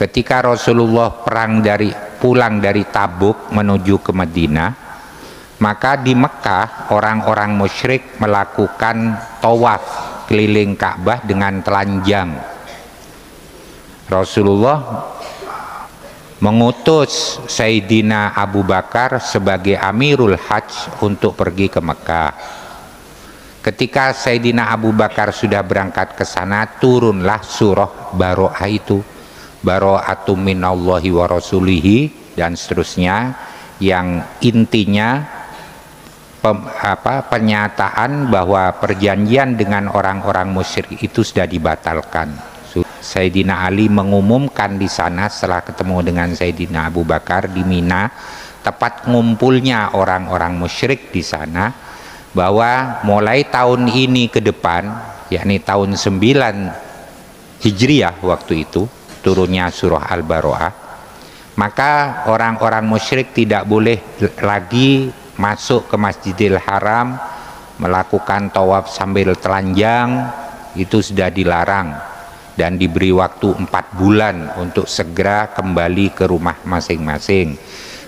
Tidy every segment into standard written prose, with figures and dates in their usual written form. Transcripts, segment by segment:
Ketika Rasulullah pulang dari Tabuk menuju ke Madinah, maka di Mekah orang-orang musyrik melakukan tawaf keliling Ka'bah dengan telanjang. Rasulullah mengutus Sayyidina Abu Bakar sebagai Amirul Hajj untuk pergi ke Mekah. Ketika Sayyidina Abu Bakar sudah berangkat ke sana, turunlah surah Baro'ah itu, Baro'atum minallahi wa rasulihi dan seterusnya, yang intinya pernyataan bahwa perjanjian dengan orang-orang musyrik itu sudah dibatalkan. Sayyidina Ali mengumumkan di sana setelah ketemu dengan Sayyidina Abu Bakar di Mina, tepat ngumpulnya orang-orang musyrik di sana, bahwa mulai tahun ini ke depan, yakni tahun 9 Hijriah waktu itu turunnya surah Al-Baro'ah, maka orang-orang musyrik tidak boleh lagi masuk ke Masjidil Haram, melakukan tawaf sambil telanjang, itu sudah dilarang, dan diberi waktu 4 bulan untuk segera kembali ke rumah masing-masing.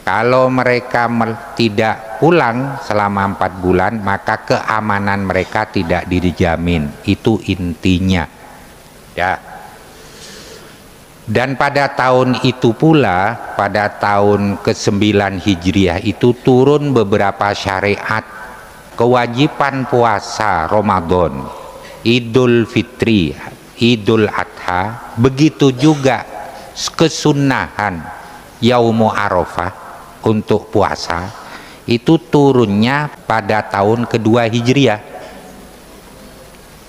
Kalau mereka tidak pulang selama 4 bulan, maka keamanan mereka tidak dijamin. Itu intinya ya. Dan pada tahun itu pula, pada tahun ke-9 Hijriah itu turun beberapa syariat, kewajiban puasa Ramadan, Idul Fitri, Idul Adha, begitu juga kesunahan Yaumu Arafah untuk puasa, itu turunnya pada tahun kedua Hijriah.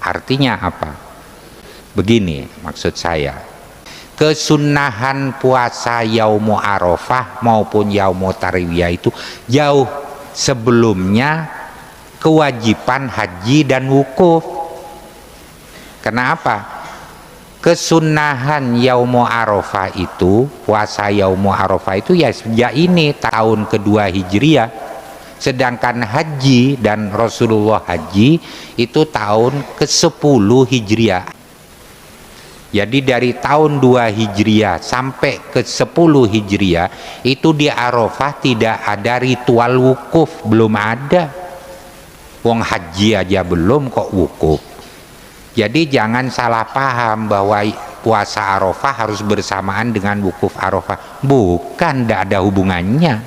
Artinya apa? Begini maksud saya, kesunahan puasa Yaumu Arafah maupun Yaumu Tarwiyah itu jauh sebelumnya kewajiban haji dan wukuf. Kenapa? Kesunahan Yaumu Arafah itu, puasa Yaumu Arafah itu ya sejak ini tahun kedua Hijriah, sedangkan haji dan Rasulullah haji itu tahun ke-10 Hijriah. Jadi dari tahun 2 Hijriah sampai ke 10 Hijriah itu di Arafah tidak ada ritual wukuf, belum ada. Wong haji aja belum kok wukuf. Jadi jangan salah paham bahwa puasa Arafah harus bersamaan dengan wukuf Arafah. Bukan, tidak ada hubungannya.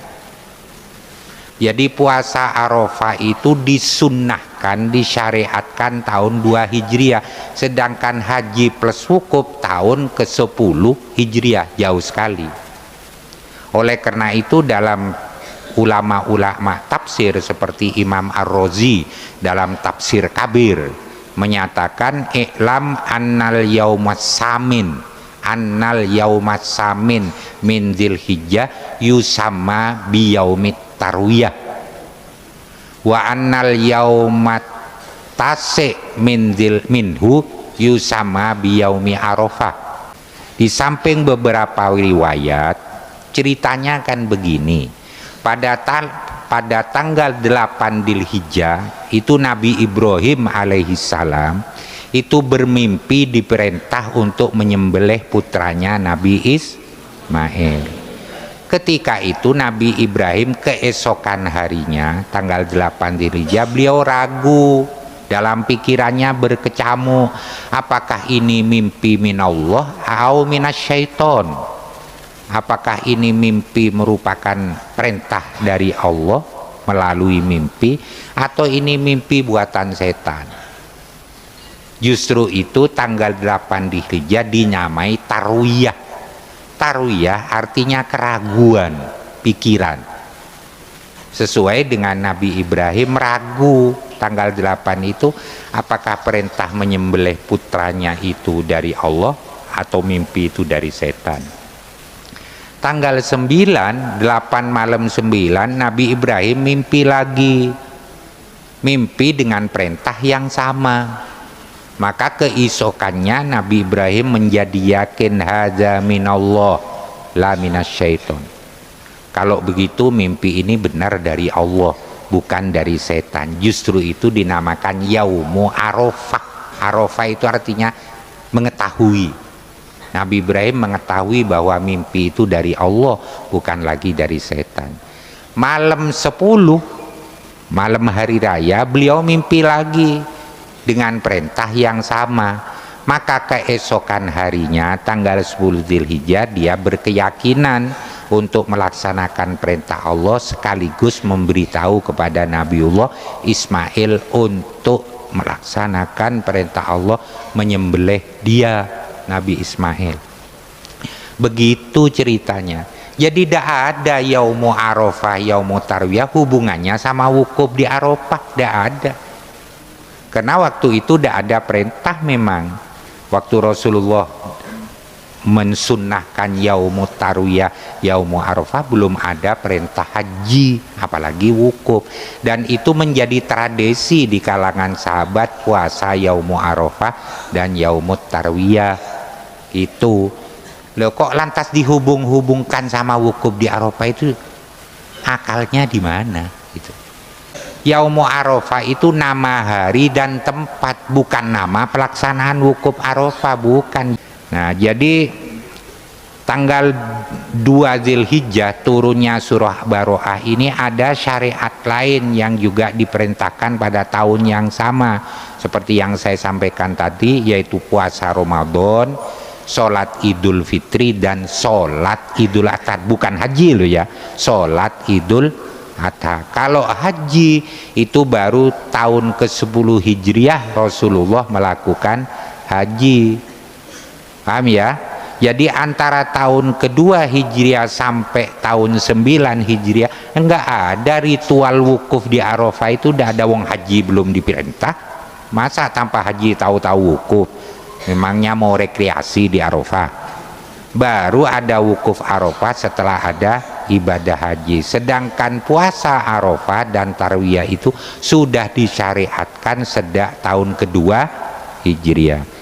Jadi puasa Arafah itu disunnahkan, disyariatkan tahun 2 Hijriah, sedangkan haji plus wukuf tahun ke-10 Hijriah, jauh sekali. Oleh karena itu dalam ulama-ulama tafsir seperti Imam Ar-Razi dalam Tafsir Kabir menyatakan i'lam annal yaumas samin min Dzulhijjah yusamma biyaumit tarwiyah wa annal yaumat tasi minhu yusamma biyaumi arafah. Di samping beberapa riwayat ceritanya kan begini, pada tanggal 8 Dzulhijjah itu Nabi Ibrahim alaihissalam itu bermimpi diperintah untuk menyembelih putranya Nabi Ismail. Ketika itu Nabi Ibrahim keesokan harinya tanggal 8 Dzulhijjah beliau ragu, dalam pikirannya berkecamuk, apakah ini mimpi minallah atau minasyaiton? Apakah ini mimpi merupakan perintah dari Allah melalui mimpi, atau ini mimpi buatan setan? Justru itu tanggal 8 Dzulhijjah dinyamai tarwiyah. Tarwiyah artinya keraguan pikiran. Sesuai dengan Nabi Ibrahim ragu tanggal 8 itu, apakah perintah menyembelih putranya itu dari Allah atau mimpi itu dari setan. Tanggal 9, 8 malam 9, Nabi Ibrahim mimpi lagi, mimpi dengan perintah yang sama. Maka keisokannya Nabi Ibrahim menjadi yakin hadza minallah la minasyaiton. Kalau begitu mimpi ini benar dari Allah, bukan dari setan. Justru itu dinamakan Yaumu Arafah. Arafah itu artinya mengetahui. Nabi Ibrahim mengetahui bahwa mimpi itu dari Allah, bukan lagi dari setan. Malam 10, malam hari raya, beliau mimpi lagi dengan perintah yang sama. Maka keesokan harinya tanggal 10 Dzulhijjah dia berkeyakinan untuk melaksanakan perintah Allah sekaligus memberitahu kepada Nabiullah Ismail untuk melaksanakan perintah Allah menyembelih dia, Nabi Ismail. Begitu ceritanya. Jadi tidak ada Yaumu Arafah, Yaumu Tarwiyah hubungannya sama wukuf di Arafah, tidak ada. Karena waktu itu tidak ada perintah memang. Waktu Rasulullah mensunnahkan Yaumu Tarwiyah, Yaumu Arafah, belum ada perintah haji, apalagi wukuf. Dan itu menjadi tradisi di kalangan sahabat, puasa Yaumu Arafah dan Yaumu Tarwiyah. Itu loh, kok lantas dihubung-hubungkan sama wukuf di Arafah, itu akalnya di mana gitu. Yaumu Arafah itu nama hari dan tempat, bukan nama pelaksanaan wukuf Arafah, bukan. Nah, jadi tanggal 2 Dzulhijjah turunnya surah Baroah ini ada syariat lain yang juga diperintahkan pada tahun yang sama seperti yang saya sampaikan tadi, yaitu puasa Ramadan, sholat Idul Fitri, dan sholat Idul Adha. Bukan haji loh ya, sholat Idul Adha. Kalau haji itu baru tahun ke-10 Hijriah Rasulullah melakukan haji. Paham ya? Jadi antara tahun kedua Hijriah sampai tahun 9 Hijriah enggak ada ritual wukuf di Arafah. Itu udah ada, wong haji belum diperintah. Masa tanpa haji tahu-tahu wukuf? Memangnya mau rekreasi di Arafah? Baru ada wukuf Arafah setelah ada ibadah haji. Sedangkan puasa Arafah dan Tarwiyah itu sudah disyariatkan sejak tahun kedua Hijriah.